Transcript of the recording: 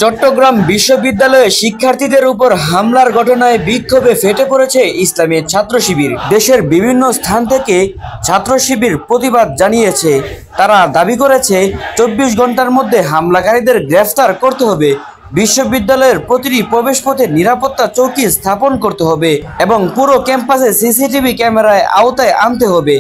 চট্টগ্রাম বিশ্ববিদ্যালয়ে শিক্ষার্থীদের উপর হামলার ঘটনায় বিক্ষোভে ফেটে পড়েছে ইসলামী ছাত্র শিবির। দেশের বিভিন্ন স্থান থেকে ছাত্র শিবির প্রতিবাদ জানিয়েছে। তারা দাবি করেছে 24 ঘন্টার মধ্যে হামলাকারীদের গ্রেফতার করতে হবে, বিশ্ববিদ্যালয়ের প্রতিটি প্রবেশপথে নিরাপত্তা চৌকি স্থাপন করতে হবে এবং পুরো ক্যাম্পাসে সিসিটিভি ক্যামেরায় আওতায় আনতে হবে।